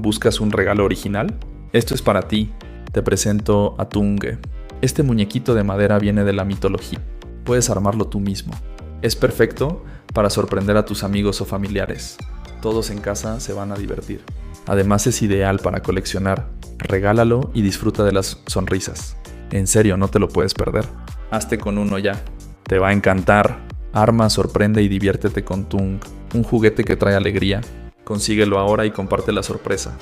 ¿Buscas un regalo original? Esto es para ti. Te presento a Tunge. Este muñequito de madera viene de la mitología. Puedes armarlo tú mismo. Es perfecto para sorprender a tus amigos o familiares. Todos en casa se van a divertir. Además es ideal para coleccionar. Regálalo y disfruta de las sonrisas. En serio, no te lo puedes perder. Hazte con uno ya. Te va a encantar. Arma, sorprende y diviértete con Tung. Un juguete que trae alegría. Consíguelo ahora y comparte la sorpresa.